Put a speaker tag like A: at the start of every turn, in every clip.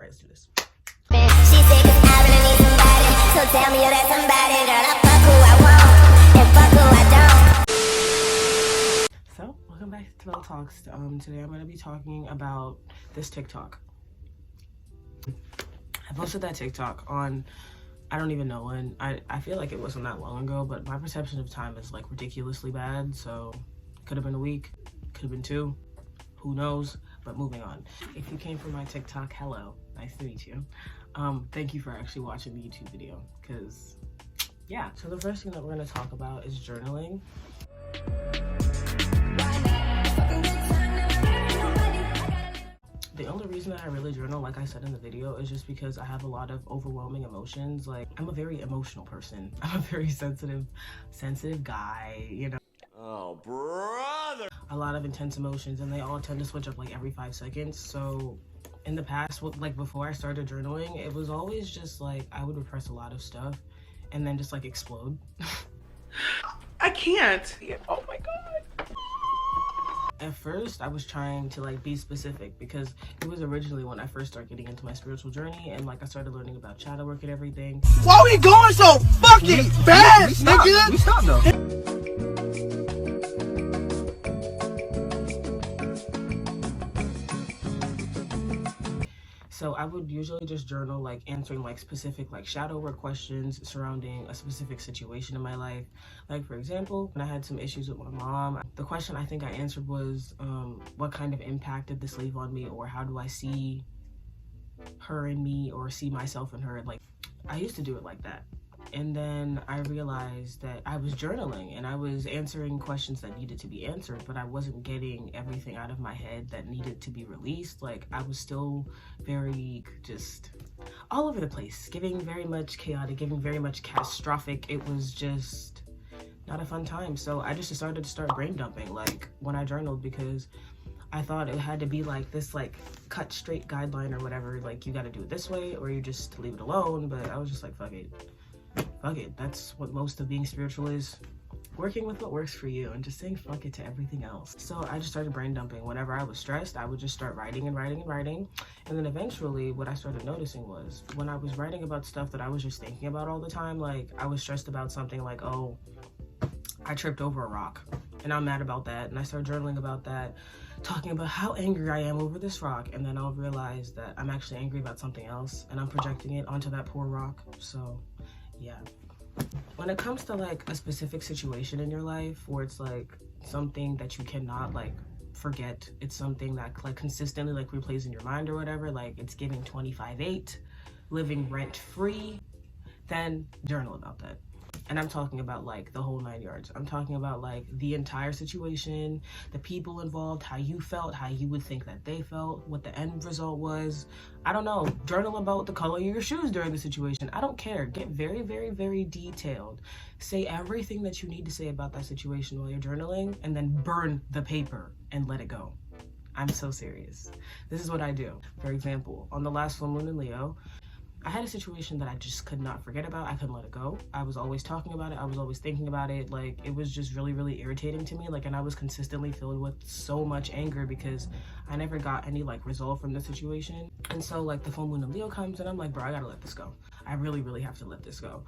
A: right, let's do this.
B: She said, 'cause I really need somebody, so tell me you're that somebody, girl. I fuck who I want, and fuck who I don't.
A: So, welcome back to Bell Talks. Today I'm going to be talking about this TikTok. I posted that TikTok on, I don't even know when. I feel like it wasn't that long ago, but my perception of time is like ridiculously bad. So, could have been a week, could have been 2, who knows, but moving on. If you came from my TikTok, hello, nice to meet you. Thank you for actually watching the YouTube video, because yeah. So the first thing that we're going to talk about is journaling. The only reason that I really journal, like I said in the video, is just because I have a lot of overwhelming emotions. Like, I'm a very emotional person. I'm a very sensitive guy, you know.
C: Oh, brother!
A: A lot of intense emotions, and they all tend to switch up like every 5 seconds. So in the past, like before I started journaling, it was always just like I would repress a lot of stuff and then just like explode.
D: I can't. Oh my god.
A: At first, I was trying to like be specific because it was originally when I first started getting into my spiritual journey, and like I started learning about shadow work and everything.
C: Why are we going so fucking fast, nigga?
D: We stop though.
A: So I would usually just journal like answering like specific like shadow work questions surrounding a specific situation in my life. Like, for example, when I had some issues with my mom, the question I think I answered was what kind of impact did this leave on me, or how do I see her in me, or see myself in her? Like, I used to do it like that. And then I realized that I was journaling and I was answering questions that needed to be answered, but I wasn't getting everything out of my head that needed to be released. Like, I was still very just all over the place, giving very much chaotic, giving very much catastrophic. It was just not a fun time. So I just decided to start brain dumping, like, when I journaled, because I thought it had to be like this like cut straight guideline or whatever, like you got to do it this way or you just leave it alone. But I was just like, fuck it. That's what most of being spiritual is. Working with what works for you and just saying fuck it to everything else. So I just started brain dumping. Whenever I was stressed, I would just start writing and writing and writing. And then eventually what I started noticing was when I was writing about stuff that I was just thinking about all the time, like I was stressed about something like, oh, I tripped over a rock and I'm mad about that. And I started journaling about that, talking about how angry I am over this rock. And then I'll realize that I'm actually angry about something else and I'm projecting it onto that poor rock. So yeah. When it comes to like a specific situation in your life where it's like something that you cannot like forget, it's something that like consistently like replays in your mind or whatever, like it's giving 25/8, living rent free, then journal about that. And I'm talking about like the whole 9 yards. I'm talking about like the entire situation, the people involved, how you felt, how you would think that they felt, what the end result was. I don't know. Journal about the color of your shoes during the situation. I don't care. Get very, very, very detailed. Say everything that you need to say about that situation while you're journaling, and then burn the paper and let it go. I'm so serious. This is what I do. For example, on the last full moon in Leo, I had a situation that I just could not forget about. I couldn't let it go. I was always talking about it. I was always thinking about it. Like, it was just really, really irritating to me. Like, and I was consistently filled with so much anger because I never got any like resolve from the situation. And so like the full moon in Leo comes and I'm like, bro, I gotta let this go. I really, really have to let this go.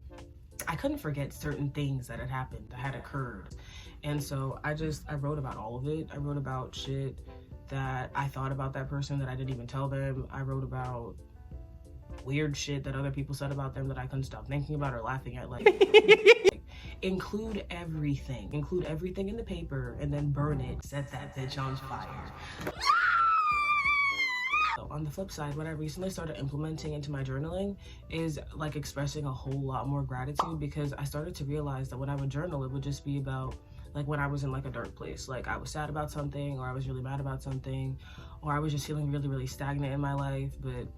A: I couldn't forget certain things that had happened, that had occurred. And so I wrote about all of it. I wrote about shit that I thought about that person that I didn't even tell them. I wrote about weird shit that other people said about them that I couldn't stop thinking about or laughing at. Like, include everything in the paper and then burn it. Set that bitch on fire. So on the flip side, what I recently started implementing into my journaling is like expressing a whole lot more gratitude, because I started to realize that when I would journal, it would just be about like when I was in like a dark place, like I was sad about something, or I was really mad about something, or I was just feeling really, really stagnant in my life. But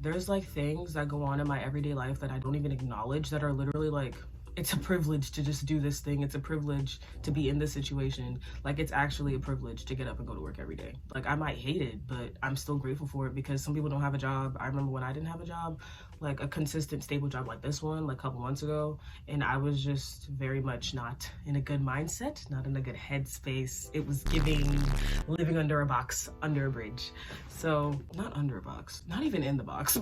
A: there's like things that go on in my everyday life that I don't even acknowledge that are literally like it's a privilege to just do this thing. It's a privilege to be in this situation. Like, it's actually a privilege to get up and go to work every day. Like, I might hate it, but I'm still grateful for it because some people don't have a job. I remember when I didn't have a job, like a consistent, stable job like this one, like a couple months ago, and I was just very much not in a good mindset, not in a good headspace. It was giving living under a box, under a bridge. So, not under a box, not even in the box.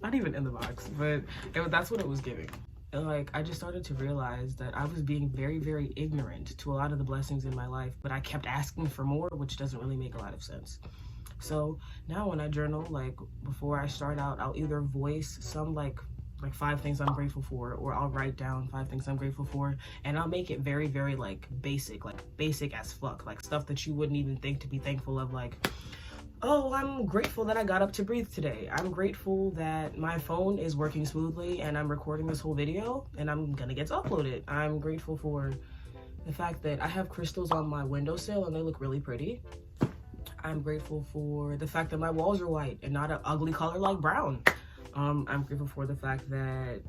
A: Not even in the box, but that's what it was giving. And like, I just started to realize that I was being very, very ignorant to a lot of the blessings in my life, but I kept asking for more, which doesn't really make a lot of sense. So now when I journal, like before I start out, I'll either voice some like 5 things I'm grateful for, or I'll write down 5 things I'm grateful for, and I'll make it very, very like basic as fuck, like stuff that you wouldn't even think to be thankful of, like, oh, I'm grateful that I got up to breathe today. I'm grateful that my phone is working smoothly and I'm recording this whole video and I'm gonna get to upload it. I'm grateful for the fact that I have crystals on my windowsill and they look really pretty. I'm grateful for the fact that my walls are white and not an ugly color like brown. I'm grateful for the fact that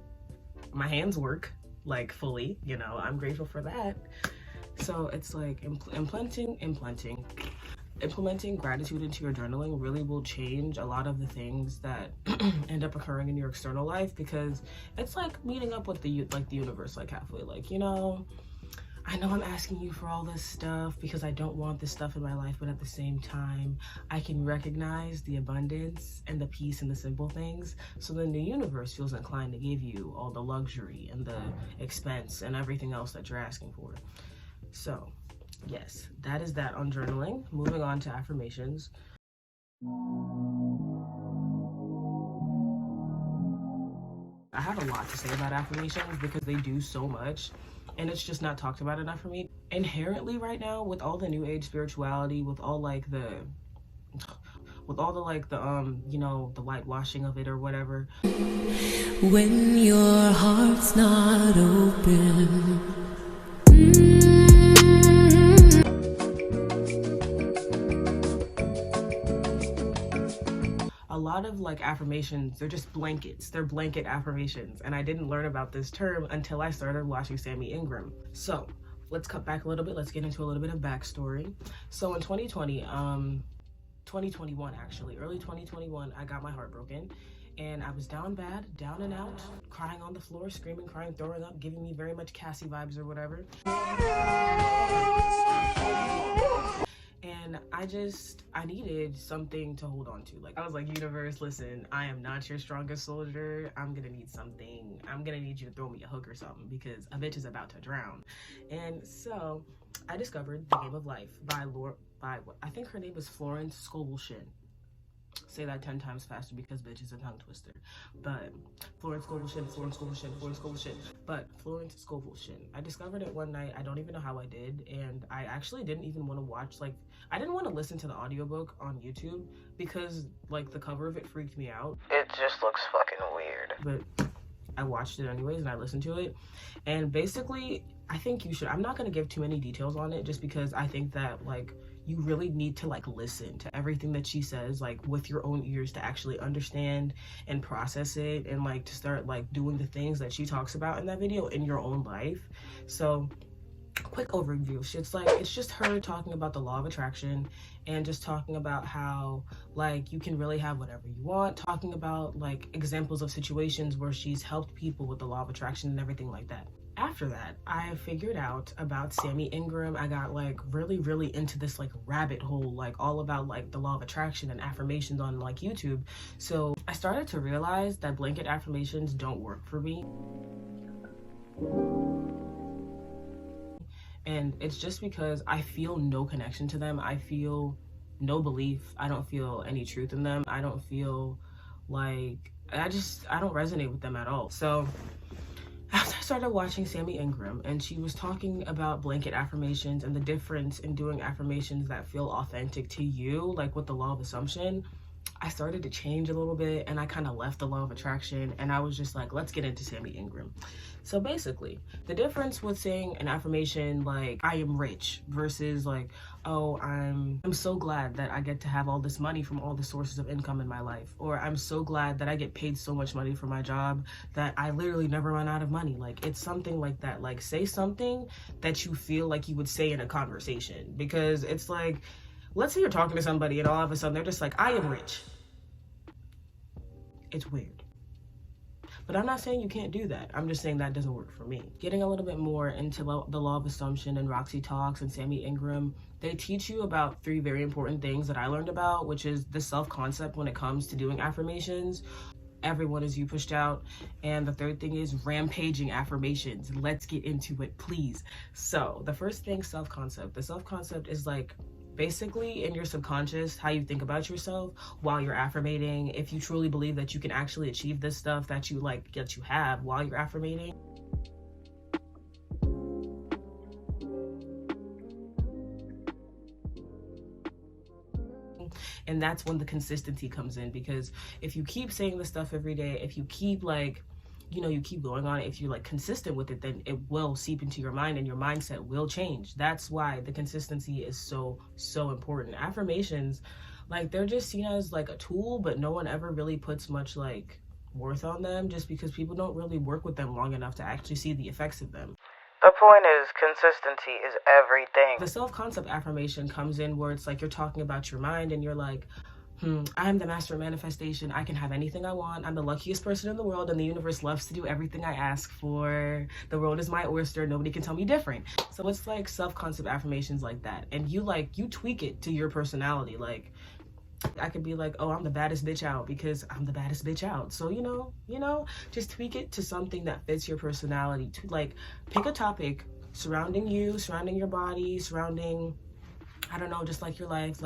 A: my hands work like fully, you know, I'm grateful for that. So it's like implementing gratitude into your journaling really will change a lot of the things that end up occurring in your external life, because it's like meeting up with the universe like halfway, like, you know, I know I'm asking you for all this stuff because I don't want this stuff in my life, but at the same time I can recognize the abundance and the peace and the simple things, so then the universe feels inclined to give you all the luxury and the expense and everything else that you're asking for. So yes, that is that on journaling. Moving on to affirmations. I have a lot to say about affirmations because they do so much and it's just not talked about enough for me. Inherently right now, with all the new age spirituality, with all the you know, the whitewashing of it or whatever.
E: When your heart's not open.
A: A lot of like affirmations, they're just blankets. They're blanket affirmations. And I didn't learn about this term until I started watching Sammyingram. So let's cut back a little bit. Let's get into a little bit of backstory. So in 2021 actually, early 2021, I got my heart broken. And I was down bad, down and out, crying on the floor, screaming, crying, throwing up, giving me very much Cassie vibes or whatever. And I needed something to hold on to. Like, I was like, universe, listen, I am not your strongest soldier. I'm gonna need something. I'm gonna need you to throw me a hook or something because a bitch is about to drown. And so I discovered The Game of Life by I think her name is Florence Scovel-Shinn. Say that 10 times faster because bitch is a tongue twister. But Florence Scovel-Shinn. But Florence Scovel-Shinn. I discovered it one night. I don't even know how I did. And I actually didn't even want to watch, like, I didn't want to listen to the audiobook on YouTube because, like, the cover of it freaked me out. It just looks fucking weird. But I watched it anyways and I listened to it. And basically, I think you should. I'm not going to give too many details on it just because I think that, like, you really need to like listen to everything that she says, like with your own ears, to actually understand and process it, and like to start like doing the things that she talks about in that video in your own life. So quick overview, it's just her talking about the law of attraction and just talking about how like you can really have whatever you want, talking about like examples of situations where she's helped people with the law of attraction and everything like that. After that, I figured out about Sammyingram. I got like really into this like rabbit hole, like all about like the law of attraction and affirmations on like YouTube. So I started to realize that blanket affirmations don't work for me. And it's just because I feel no connection to them. I feel no belief. I don't feel any truth in them. I don't feel like, I don't resonate with them at all. So after I started watching Sammyingram and she was talking about blanket affirmations and the difference in doing affirmations that feel authentic to you, like with the law of assumption, I started to change a little bit, and I kind of left the law of attraction, and I was just like, let's get into Sammy Ingram. So basically, the difference with saying an affirmation like I am rich versus like, oh, I'm so glad that I get to have all this money from all the sources of income in my life, or I'm so glad that I get paid so much money for my job that I literally never run out of money. Like, it's something like that. Like, say something that you feel like you would say in a conversation, because it's like, let's say you're talking to somebody and all of a sudden they're just like, I am rich. It's weird. But I'm not saying you can't do that. I'm just saying that doesn't work for me. Getting a little bit more into the law of assumption and Roxy Talks and Sammy Ingram, they teach you about 3 very important things that I learned about, which is the self-concept when it comes to doing affirmations. Everyone is you pushed out. And the 3rd thing is rampaging affirmations. Let's get into it, please. So the first thing, self-concept. The self-concept is like basically in your subconscious how you think about yourself while you're affirmating. If you truly believe that you can actually achieve this stuff that you have while you're affirmating. And that's when the consistency comes in, because if you keep saying this stuff every day, if you keep you keep going on it, if you're consistent with it, then it will seep into your mind and your mindset will change. That's why the consistency is so important. Affirmations, they're just seen as a tool, but no one ever really puts much worth on them, just because people don't really work with them long enough to actually see the effects of them.
F: The point is, consistency is everything.
A: The self-concept affirmation comes in where it's you're talking about your mind and you're like, I am the master of manifestation. I can have anything I want. I'm the luckiest person in the world, and the universe loves to do everything I ask for. The world is my oyster. Nobody can tell me different. So it's self-concept affirmations like that. And you tweak it to your personality. I could be like, oh, I'm the baddest bitch out because I'm the baddest bitch out. So, just tweak it to something that fits your personality. To pick a topic surrounding you, surrounding your body, surrounding, I don't know, just your life,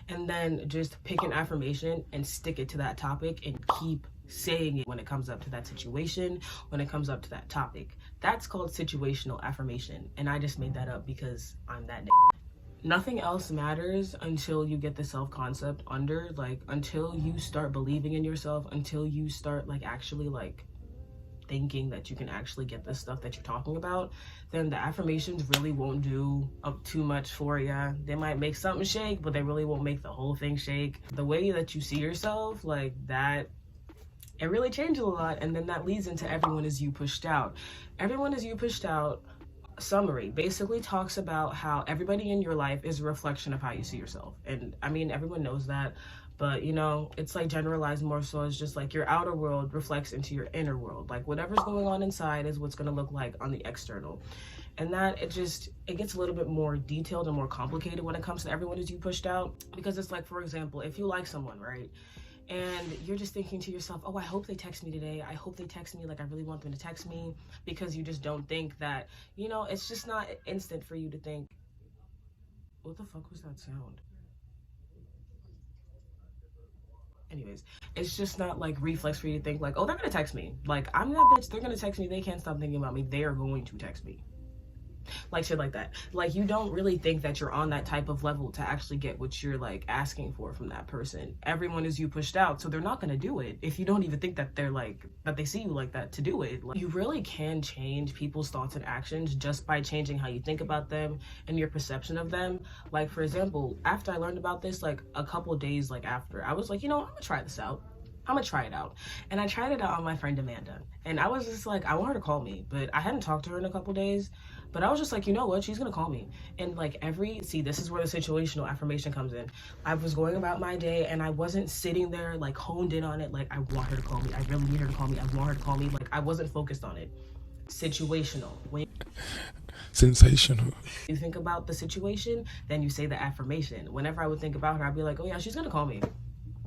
A: and then just pick an affirmation and stick it to that topic and keep saying it when it comes up to that situation, when it comes up to that topic. That's called situational affirmation. And I just made that up because I'm that nigga. Nothing else matters until you get the self-concept under, until you start believing in yourself, until you start actually thinking that you can actually get this stuff that you're talking about, then the affirmations really won't do too much for you. They might make something shake, but they really won't make the whole thing shake. The way that you see yourself, that, it really changes a lot. And then that leads into everyone is you pushed out. Everyone is you pushed out summary basically talks about how everybody in your life is a reflection of how you see yourself. And I mean, everyone knows that, but it's generalized more so as just your outer world reflects into your inner world. Whatever's going on inside is what's going to look like on the external. And that it gets a little bit more detailed and more complicated when it comes to everyone is you pushed out, because it's for example, if you like someone, right, and you're just thinking to yourself, oh, I hope they text me today. I hope they text me. I really want them to text me, because you just don't think that, it's just not instant for you to think, what the fuck was that sound? Anyways, it's just not reflex for you to think oh, they're gonna text me. I'm that bitch. They're gonna text me. They can't stop thinking about me. They are going to text me. Shit like that. You don't really think that you're on that type of level to actually get what you're asking for from that person. Everyone is you pushed out, so they're not gonna do it if you don't even think that they're that they see you like that to do it. You really can change people's thoughts and actions just by changing how you think about them and your perception of them. For example, after I learned about this, a couple of days after, I was I'm gonna try this out. I'm gonna try it out. And I tried it out on my friend Amanda. And I was just I want her to call me, but I hadn't talked to her in a couple days. But I was just you know what? She's gonna call me. And this is where the situational affirmation comes in. I was going about my day and I wasn't sitting there honed in on it. I want her to call me. I really need her to call me. I want her to call me. I wasn't focused on it. Situational.
G: Sensational.
A: You think about the situation, then you say the affirmation. Whenever I would think about her, I'd be like, oh yeah, she's gonna call me.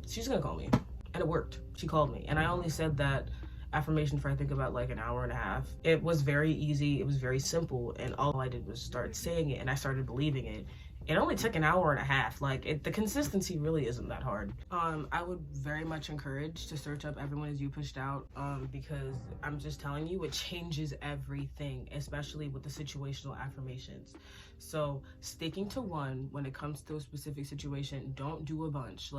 A: She's gonna call me. And it worked. She called me. And I only said that affirmation for I think about an hour and a half. It was very easy. It was very simple. And all I did was start saying it and I started believing it. It only took an hour and a half. The consistency really isn't that hard. I would very much encourage to search up Everyone Is You Pushed Out, because I'm just telling you, it changes everything, especially with the situational affirmations. So sticking to one when it comes to a specific situation, don't do a bunch.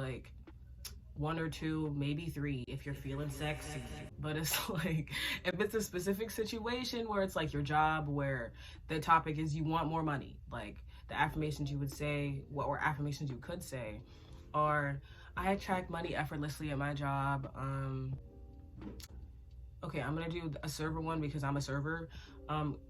A: 1 or 2, maybe 3 if you're feeling sexy. But it's like, if it's a specific situation where it's like your job, where the topic is you want more money, like the affirmations you would say, or affirmations you could say are, I attract money effortlessly at my job. Okay, I'm gonna do a server one because I'm a server.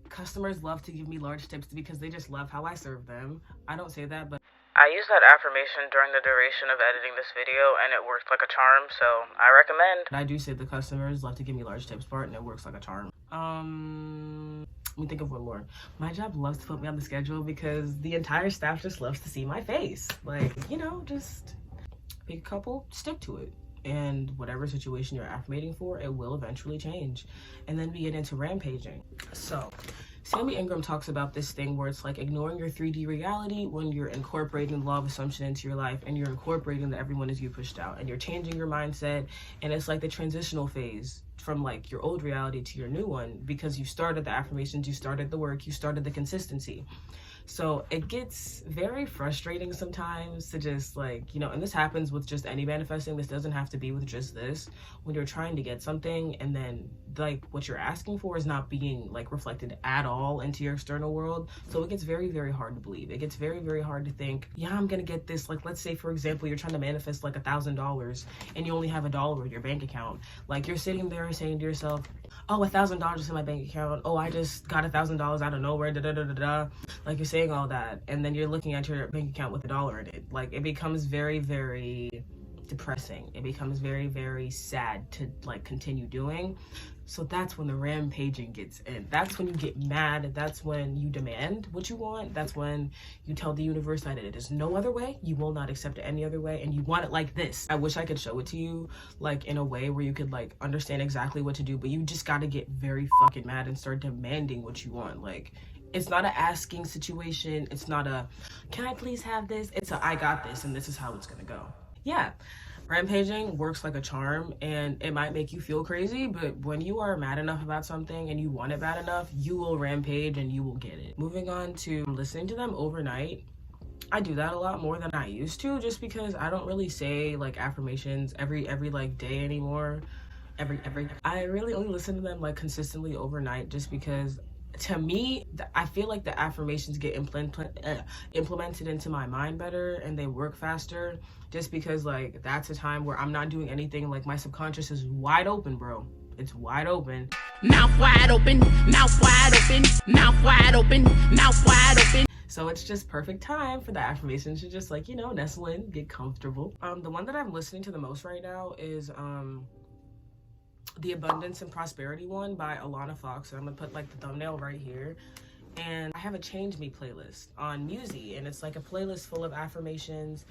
A: Customers love to give me large tips because they just love how I serve them. I don't say that, but
F: I used that affirmation during the duration of editing this video, and it worked like a charm, so I recommend.
A: I do say the customers love to give me large tips part, and it works like a charm. Let me think of one more. My job loves to put me on the schedule because the entire staff just loves to see my face. Like, you know, just pick a couple, stick to it. And whatever situation you're affirmating for, it will eventually change. And then we get into rampaging. So Sammyingram talks about this thing where it's like ignoring your 3D reality when you're incorporating the law of assumption into your life, and you're incorporating that everyone is you pushed out, and you're changing your mindset. And it's like the transitional phase from like your old reality to your new one, because you started the affirmations, you started the work, you started the consistency. So it gets very frustrating sometimes to just like, you know, and this happens with just any manifesting. This doesn't have to be with just this. When you're trying to get something and then like what you're asking for is not being like reflected at all into your external world. So it gets very, very hard to believe. It gets very, very hard to think, yeah, I'm gonna get this. Like, let's say, for example, you're trying to manifest like $1,000 and you only have $1 in your bank account. Like, you're sitting there saying to yourself, oh, $1,000 is in my bank account. Oh, I just got $1,000 out of nowhere. Da, da, da, da, da. Like, you're saying all that, and then you're looking at your bank account with $1 in it. Like, it becomes very, very depressing. It becomes very, very sad to like continue doing. So that's when the rampaging gets in. That's when you get mad. That's when you demand what you want. That's when you tell the universe that it is no other way. You will not accept it any other way, and you want it like this. I wish I could show it to you like in a way where you could like understand exactly what to do, but you just got to get very fucking mad and start demanding what you want. Like, it's not an asking situation. It's not a, can I please have this? It's a, I got this, and this is how it's gonna go. Yeah, rampaging works like a charm, and it might make you feel crazy, but when you are mad enough about something and you want it bad enough, you will rampage and you will get it. Moving on to listening to them overnight. I do that a lot more than I used to, just because I don't really say like affirmations every like day anymore. I really only listen to them like consistently overnight, just because to me, I feel like the affirmations get implemented into my mind better, and they work faster, just because like that's a time where I'm not doing anything. Like, my subconscious is wide open, bro. It's wide open.
E: Mouth wide open, mouth wide open, mouth wide open, mouth wide open.
A: So it's just perfect time for the affirmations to just like, you know, nestle in, get comfortable. The one that I'm listening to the most right now is the Abundance and Prosperity one by Alana Fox. I'm gonna put like the thumbnail right here. And I have a Change Me playlist on Musi, and it's like a playlist full of affirmations,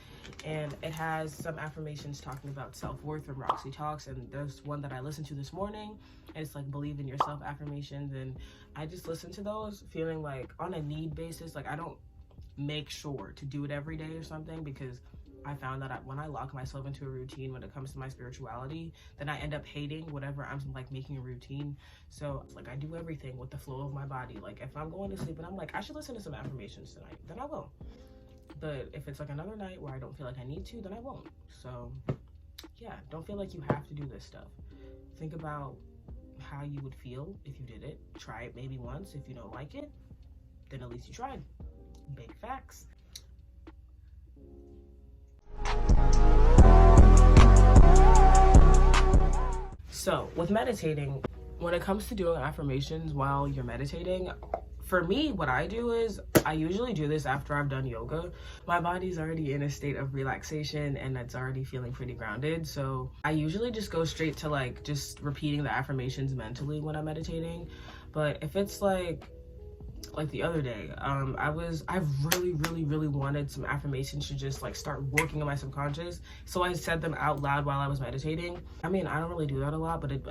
A: and it has some affirmations talking about self-worth from Roxy Talks, and there's one that I listened to this morning, and it's like believe in yourself affirmations. And I just listen to those feeling like on a need basis. Like, I don't make sure to do it every day or something, because I found that when I lock myself into a routine when it comes to my spirituality, then I end up hating whatever I'm like making a routine. So like, I do everything with the flow of my body. Like, if I'm going to sleep and I'm like, I should listen to some affirmations tonight, then I will. But if it's like another night where I don't feel like I need to, then I won't. So yeah, don't feel like you have to do this stuff. Think about how you would feel if you did it. Try it maybe once. If you don't like it, then at least you tried. Big facts. So with meditating, when it comes to doing affirmations while you're meditating, for me, what I do is I usually do this after I've done yoga. My body's already in a state of relaxation and it's already feeling pretty grounded. So I usually just go straight to like just repeating the affirmations mentally when I'm meditating. But if it's like the other day, I really wanted some affirmations to just like start working on my subconscious, so I said them out loud while I was meditating. I mean, I don't really do that a lot, but it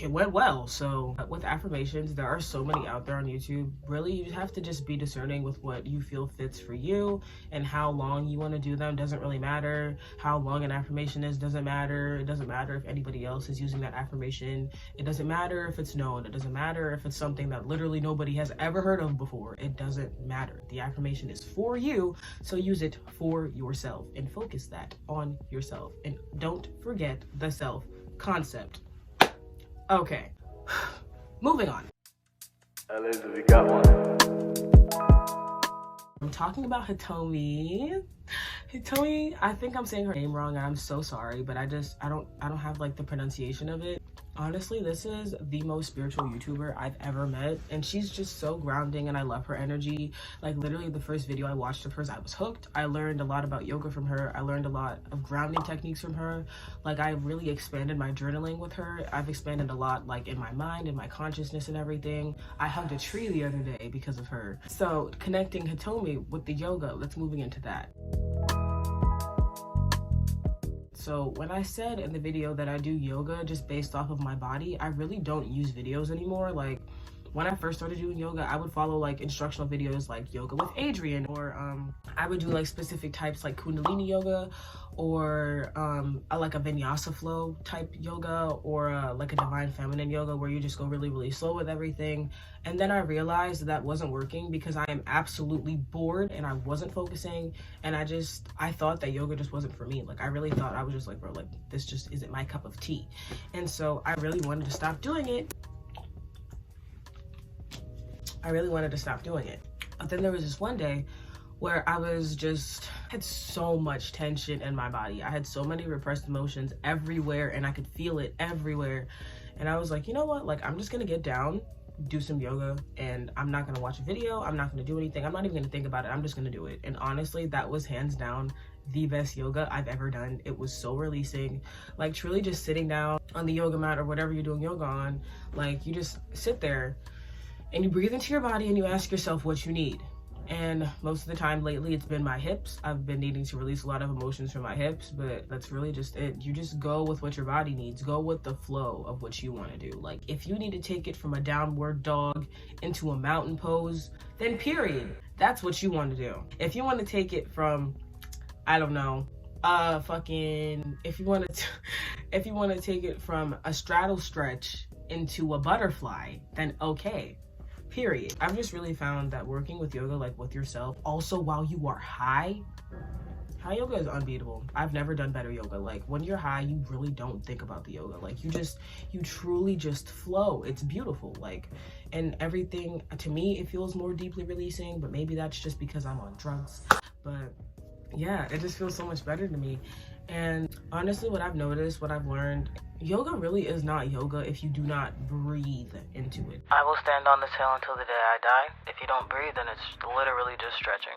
A: went well. So with affirmations, there are so many out there on YouTube. Really, you have to just be discerning with what you feel fits for you, and how long you want to do them doesn't really matter. How long an affirmation is doesn't matter. It doesn't matter if anybody else is using that affirmation. It doesn't matter if it's known. It doesn't matter if it's something that literally nobody has ever heard of of before. It doesn't matter. The affirmation is for you, so use it for yourself and focus that on yourself. And don't forget the self concept. Okay, moving on.
G: Elizabeth, we got one.
A: I'm talking about Hitomi. Hitomi, I think I'm saying her name wrong and I'm so sorry, but I don't have like the pronunciation of it. Honestly, this is the most spiritual YouTuber I've ever met, and she's just so grounding and I love her energy. Like literally the first video I watched of hers, I was hooked. I learned a lot about yoga from her. I learned a lot of grounding techniques from her. Like I really expanded my journaling with her. I've expanded a lot like in my mind and my consciousness and everything. I hugged a tree the other day because of her. So connecting Hitomi with the yoga, let's moving into that. So when I said in the video that I do yoga just based off of my body, I really don't use videos anymore. Like when I first started doing yoga, I would follow like instructional videos like Yoga with Adrian, or I would do like specific types like Kundalini yoga, or like a vinyasa flow type yoga, or like a divine feminine yoga where you just go really, really slow with everything. And then I realized that wasn't working because I am absolutely bored and I wasn't focusing, and I thought that yoga just wasn't for me. Like I really thought, I was just like, bro, like this just isn't my cup of tea. And so I really wanted to stop doing it. But then there was this one day where I had so much tension in my body. I had so many repressed emotions everywhere and I could feel it everywhere. And I was like, you know what? Like, I'm just gonna get down, do some yoga, and I'm not gonna watch a video. I'm not gonna do anything. I'm not even gonna think about it. I'm just gonna do it. And honestly, that was hands down the best yoga I've ever done. It was so releasing. Like truly just sitting down on the yoga mat or whatever you're doing yoga on, like you just sit there and you breathe into your body and you ask yourself what you need. And most of the time lately it's been my hips. I've been needing to release a lot of emotions from my hips, but that's really just it. You just go with what your body needs. Go with the flow of what you want to do. Like if you need to take it from a downward dog into a mountain pose, then period, that's what you want to do. If you want to take it from, I don't know, if you want to take it from a straddle stretch into a butterfly, then okay, period. I've just really found that working with yoga, like with yourself, also while you are high yoga is unbeatable. I've never done better yoga. Like when you're high, you really don't think about the yoga. Like you truly just flow. It's beautiful. Like, and everything, to me, it feels more deeply releasing, but maybe that's just because I'm on drugs. But yeah, it just feels so much better to me. And honestly, what I've noticed, what I've learned, yoga really is not yoga if you do not breathe into it.
F: I will stand on this hill until the day I die. If you don't breathe, then it's literally just stretching.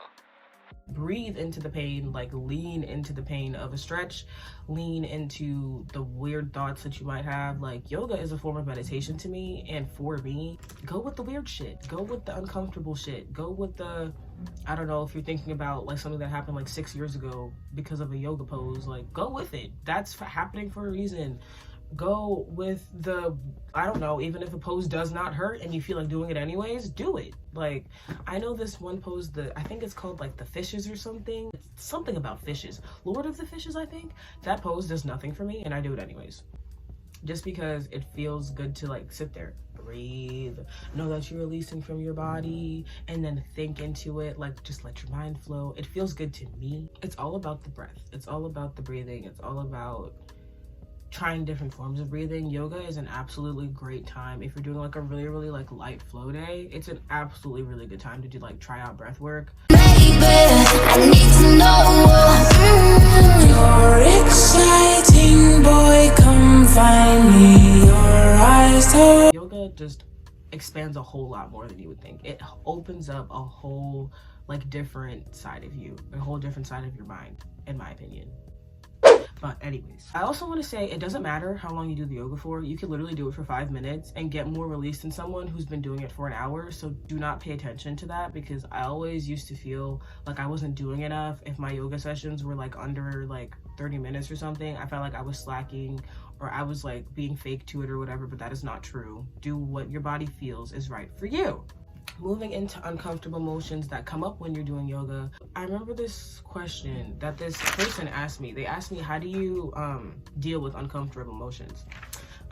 A: Breathe into the pain, like lean into the pain of a stretch, lean into the weird thoughts that you might have. Like yoga is a form of meditation to me, and for me, go with the weird shit, go with the uncomfortable shit, go with the, I don't know, if you're thinking about like something that happened like 6 years ago because of a yoga pose, like go with it. That's happening for a reason. Go with the, I don't know, even if a pose does not hurt and you feel like doing it anyways, do it. Like I know this one pose, I think it's called like the fishes or something. It's something about fishes, Lord of the Fishes, I think. That pose does nothing for me and I do it anyways, just because it feels good to like sit there, breathe, know that you're releasing from your body, and then think into it. Like just let your mind flow. It feels good to me. It's all about the breath, it's all about the breathing, it's all about trying different forms of breathing. Yoga is an absolutely great time if you're doing like a really like light flow day. It's an absolutely really good time to do like try out breath work.
B: I need to know you're exciting, boy, come find me, your eyes told.
A: Yoga just expands a whole lot more than you would think. It opens up a whole like different side of you, a whole different side of your mind, in my opinion. But anyways, I also want to say it doesn't matter how long you do the yoga for. You can literally do it for 5 minutes and get more release than someone who's been doing it for an hour. So do not pay attention to that, because I always used to feel like I wasn't doing enough if my yoga sessions were like under like 30 minutes or something. I felt like I was slacking or I was like being fake to it or whatever, but that is not true. Do what your body feels is right for you. Moving into uncomfortable emotions that come up when you're doing yoga. I remember this question that this person asked me. They asked me, how do you deal with uncomfortable emotions?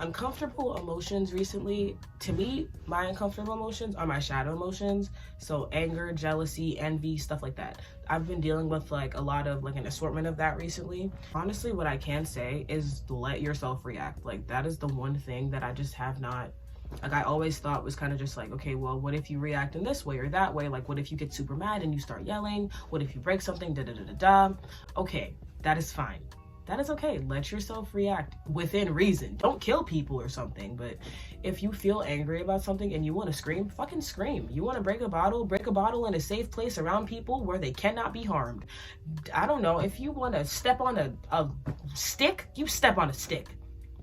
A: Uncomfortable emotions recently, to me, my uncomfortable emotions are my shadow emotions. So anger, jealousy, envy, stuff like that. I've been dealing with like a lot of like an assortment of that recently. Honestly, what I can say is let yourself react. Like that is the one thing that I just have not, like I always thought was kind of just like, okay, well, what if you react in this way or that way? Like what if you get super mad and you start yelling? What if you break something? Da da da da da. Okay, that is fine. That is okay. Let yourself react within reason. Don't kill people or something, but if you feel angry about something and you want to scream, fucking scream. You want to break a bottle in a safe place around people where they cannot be harmed. I don't know, if you want to step on a stick, you step on a stick.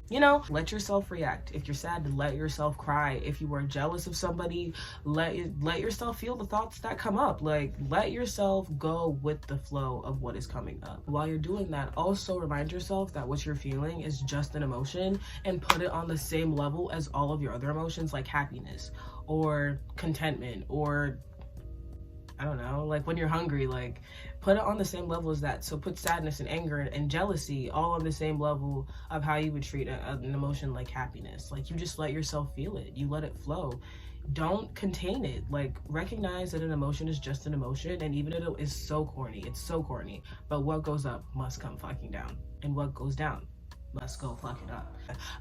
A: You know, let yourself react. If you're sad, let yourself cry. If you are jealous of somebody, let yourself feel the thoughts that come up. Like, let yourself go with the flow of what is coming up. While you're doing that, also remind yourself that what you're feeling is just an emotion and put it on the same level as all of your other emotions, like happiness or contentment, or I don't know, like when you're hungry, like put it on the same level as that. So put sadness and anger and jealousy all on the same level of how you would treat an emotion like happiness. Like you just let yourself feel it. You let it flow. Don't contain it. Like recognize that an emotion is just an emotion, and even if it is so corny, it's so corny, but what goes up must come fucking down, and what goes down must go fucking up.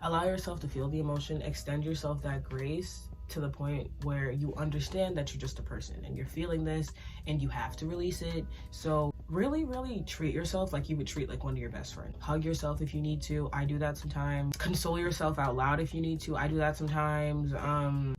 A: Allow yourself to feel the emotion. Extend yourself that grace to the point where you understand that you're just a person and you're feeling this and you have to release it. So really treat yourself like you would treat like one of your best friends. Hug yourself if you need to. I do that sometimes. Console yourself out loud if you need to. I do that sometimes.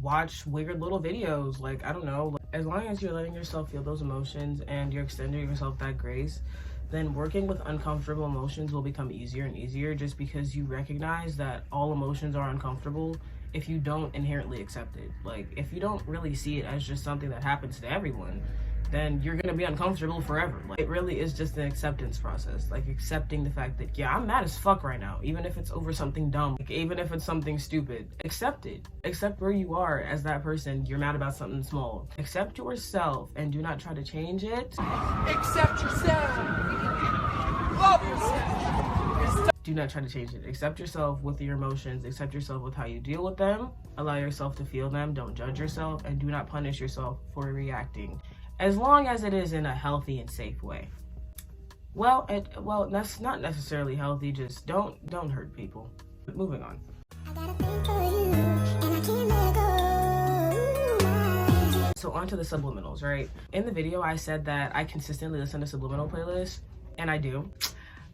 A: Watch weird little videos, like I don't know, as long as you're letting yourself feel those emotions and you're extending yourself that grace, then working with uncomfortable emotions will become easier and easier, just because you recognize that all emotions are uncomfortable if you don't inherently accept it. Like if you don't really see it as just something that happens to everyone, then you're gonna be uncomfortable forever. Like it really is just an acceptance process, like accepting the fact that yeah, I'm mad as fuck right now, even if it's over something dumb, like, even if it's something stupid. Accept it. Accept where you are as that person. You're mad about something small. Accept yourself and do not try to change it.
C: Accept yourself. Love yourself.
A: Do not try to change it. Accept yourself with your emotions. Accept yourself with how you deal with them. Allow yourself to feel them. Don't judge yourself, and do not punish yourself for reacting, as long as it is in a healthy and safe way. Well, that's not necessarily healthy. Just don't hurt people. Moving on. So onto the subliminals, right? In the video, I said that I consistently listen to subliminal playlists, and I do.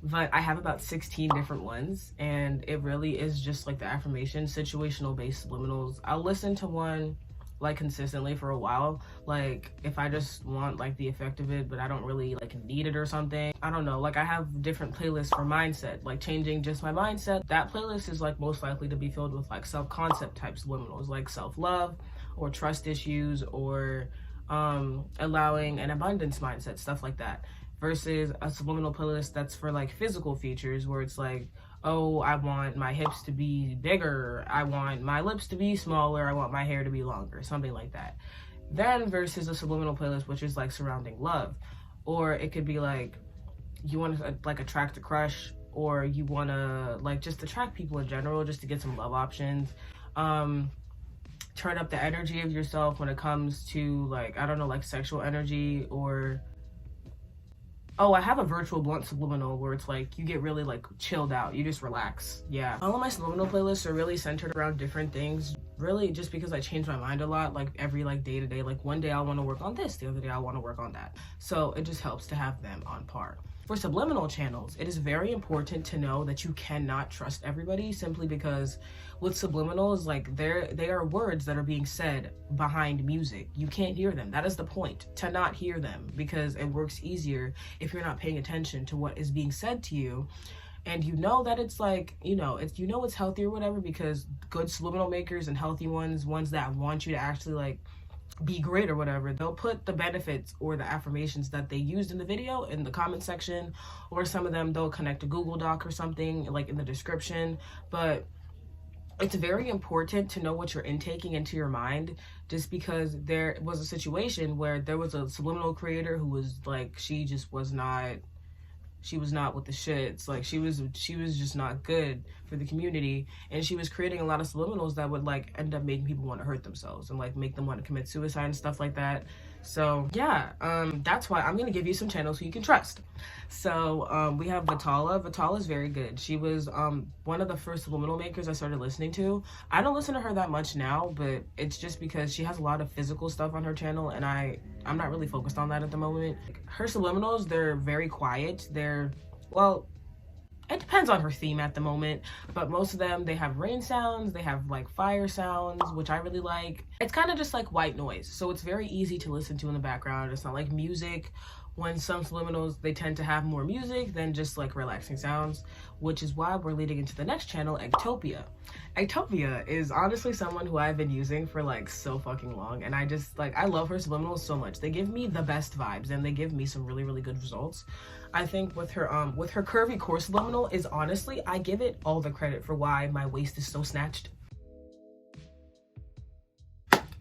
A: But I have about 16 different ones, and it really is just like the affirmation, situational based subliminals. I'll listen to one like consistently for a while, like if I just want like the effect of it, but I don't really like need it or something. I don't know, like I have different playlists for mindset, like changing just my mindset. That playlist is like most likely to be filled with like self-concept type subliminals, like self-love or trust issues, or allowing an abundance mindset, stuff like that. Versus a subliminal playlist that's for like physical features, where it's like, oh, I want my hips to be bigger, I want my lips to be smaller, I want my hair to be longer, something like that. Then versus a subliminal playlist which is like surrounding love, or it could be like you want to like attract a crush, or you want to like just attract people in general, just to get some love options. Turn up the energy of yourself when it comes to like, I don't know, like sexual energy. Or oh, I have a virtual blunt subliminal where it's like you get really like chilled out, you just relax. Yeah, all of my subliminal playlists are really centered around different things, really just because I change my mind a lot, like every like day to day. Like one day I want to work on this, the other day I want to work on that, so it just helps to have them on par. For subliminal channels, it is very important to know that you cannot trust everybody, simply because with subliminals, like they are words that are being said behind music. You can't hear them. That is the point, to not hear them, because it works easier if you're not paying attention to what is being said to you. And you know that it's like, it's healthy or whatever, because good subliminal makers and healthy ones that want you to actually like be great or whatever, they'll put the benefits or the affirmations that they used in the video in the comment section, or some of them they'll connect a Google Doc or something like in the description. But it's very important to know what you're intaking into your mind, just because there was a situation where there was a subliminal creator who was like, she just was not she was not with the shits. Like she was just not good for the community, and she was creating a lot of subliminals that would like end up making people want to hurt themselves and like make them want to commit suicide and stuff like that. So yeah, that's why I'm gonna give you some channels who you can trust. So we have Vitala. Vitala's very good. She was one of the first subliminal makers I started listening to. I don't listen to her that much now, but it's just because she has a lot of physical stuff on her channel, and I'm not really focused on that at the moment. Her subliminals, they're very quiet. Well, it depends on her theme at the moment, but most of them, they have rain sounds, they have like fire sounds, which I really like. It's kind of just like white noise, so it's very easy to listen to in the background. It's not like music. When some subliminals, they tend to have more music than just like relaxing sounds, which is why we're leading into the next channel, Ectopia. Ectopia is honestly someone who I've been using for like so fucking long, and I just like, I love her subliminals so much. They give me the best vibes, and they give me some really, really good results. I think with her curvy core subliminal is honestly, I give it all the credit for why my waist is so snatched.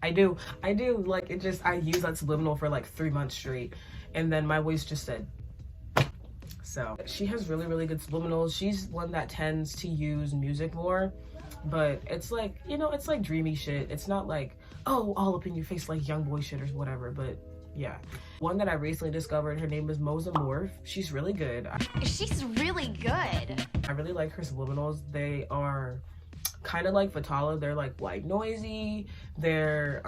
A: I do, like it just, I use that subliminal for like 3 months straight, and then my waist just said. So she has really, really good subliminals. She's one that tends to use music more, but it's like, you know, it's like dreamy shit. It's not like, oh, all up in your face like young boy shit or whatever, but yeah. One that I recently discovered, her name is Mozamorph. She's really good.
B: She's really good.
A: I really like her subliminals. They are kind of like Vitala. They're like white noisy. They're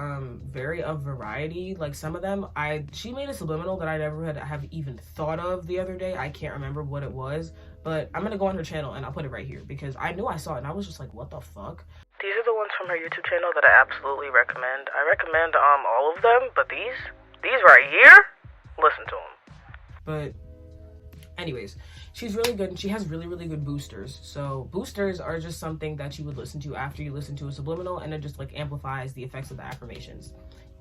A: very of variety. Like some of them, she made a subliminal that I never have even thought of the other day. I can't remember what it was, but I'm gonna go on her channel and I'll put it right here because I knew I saw it and I was just like, what the fuck?
F: These are the ones from her YouTube channel that I absolutely recommend. I recommend all of them, but these right here, listen to them.
A: But anyways, she's really good, and she has really, really good boosters. So boosters are just something that you would listen to after you listen to a subliminal, and it just like amplifies the effects of the affirmations.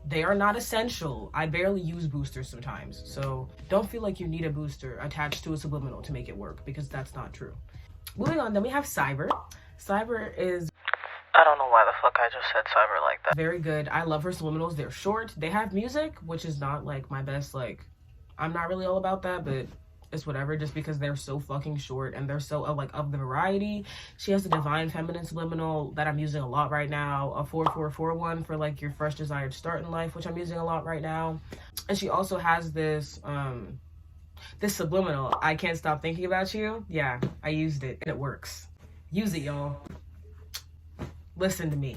A: They are not essential. I barely use boosters sometimes, so don't feel like you need a booster attached to a subliminal to make it work, because that's not true. Moving on, then we have Cyber. Cyber is,
F: I don't know why the fuck I just said Cyber like that.
A: very good. I love her subliminals. They're short. They have music, which is not like my best, like, I'm not really all about that, but it's whatever, just because they're so fucking short and they're so like of the variety. She has a Divine Feminine subliminal that I'm using a lot right now, a 4441 for like your fresh desired start in life, which I'm using a lot right now. And she also has this this subliminal, I can't stop thinking about you. Yeah, I used it and it works. Use it, y'all. Listen to me.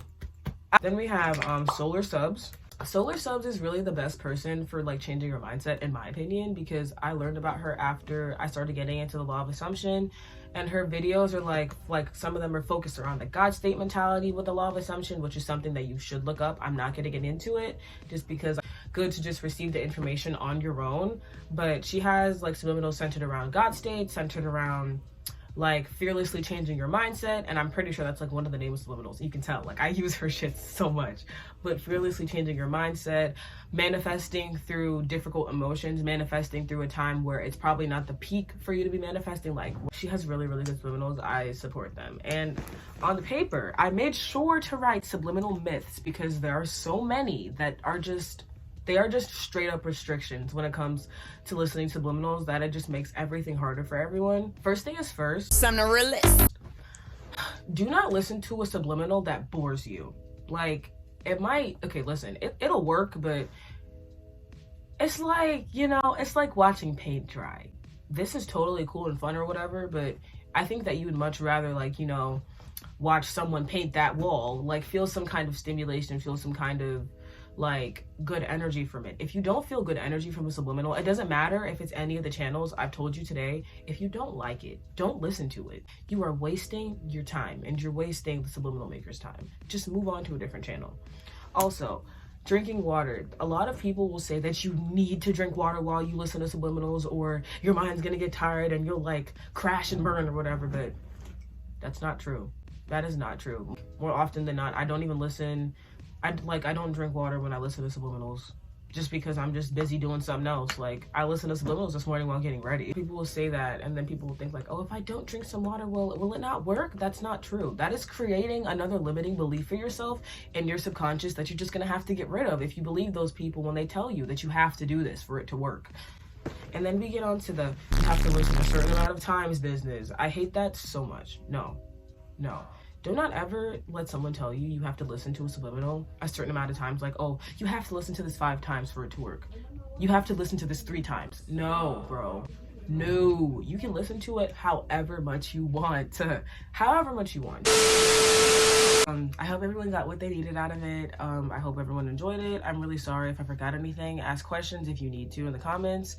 A: Then we have Solar Subs. Solar Subs is really the best person for like changing your mindset, in my opinion, because I learned about her after I started getting into the law of assumption, and her videos are like some of them are focused around the God state mentality with the law of assumption, which is something that you should look up. I'm not going to get into it just because it's good to just receive the information on your own, but she has like subliminals centered around God state, centered around like fearlessly changing your mindset, and I'm pretty sure that's like one of the name of subliminals. You can tell, like I use her shit so much. But fearlessly changing your mindset, manifesting through difficult emotions, manifesting through a time where it's probably not the peak for you to be manifesting. Like she has really, really good subliminals. I support them. And on the paper, I made sure to write subliminal myths because there are so many that are just, they are just straight up restrictions when it comes to listening to subliminals, that it just makes everything harder for everyone. First thing is first.
E: Something to realist.
A: Do not listen to a subliminal that bores you. Like, it might, okay, listen, it'll work, but it's like, you know, it's like watching paint dry. This is totally cool and fun or whatever, but I think that you would much rather, like, you know, watch someone paint that wall, like feel some kind of stimulation, feel some kind of like good energy from it. If you don't feel good energy from a subliminal, it doesn't matter if it's any of the channels I've told you today. If you don't like it, don't listen to it. You are wasting your time, and you're wasting the subliminal maker's time. Just move on to a different channel. Also, drinking water. A lot of people will say that you need to drink water while you listen to subliminals, or your mind's gonna get tired and you'll like crash and burn or whatever, but that's not true. That is not true. More often than not, I don't even listen. I don't drink water when I listen to subliminals, just because I'm just busy doing something else. Like, I listened to subliminals this morning while getting ready. People will say that, and then people will think like, oh, if I don't drink some water, will it not work? That's not true. That is creating another limiting belief for yourself in your subconscious that you're just gonna have to get rid of if you believe those people when they tell you that you have to do this for it to work. And then we get on to the you have to listen a certain amount of times business. I hate that so much. No. Do not ever let someone tell you you have to listen to a subliminal a certain amount of times. Like, oh, you have to listen to this 5 times for it to work. You have to listen to this 3 times. No, bro. No. You can listen to it however much you want. However much you want. I hope everyone got what they needed out of it. I hope everyone enjoyed it. I'm really sorry if I forgot anything. Ask questions if you need to in the comments.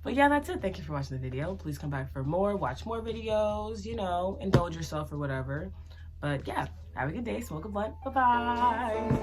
A: But yeah, that's it. Thank you for watching the video. Please come back for more, watch more videos, you know, indulge yourself or whatever. But yeah, have a good day, smoke a blunt, bye-bye.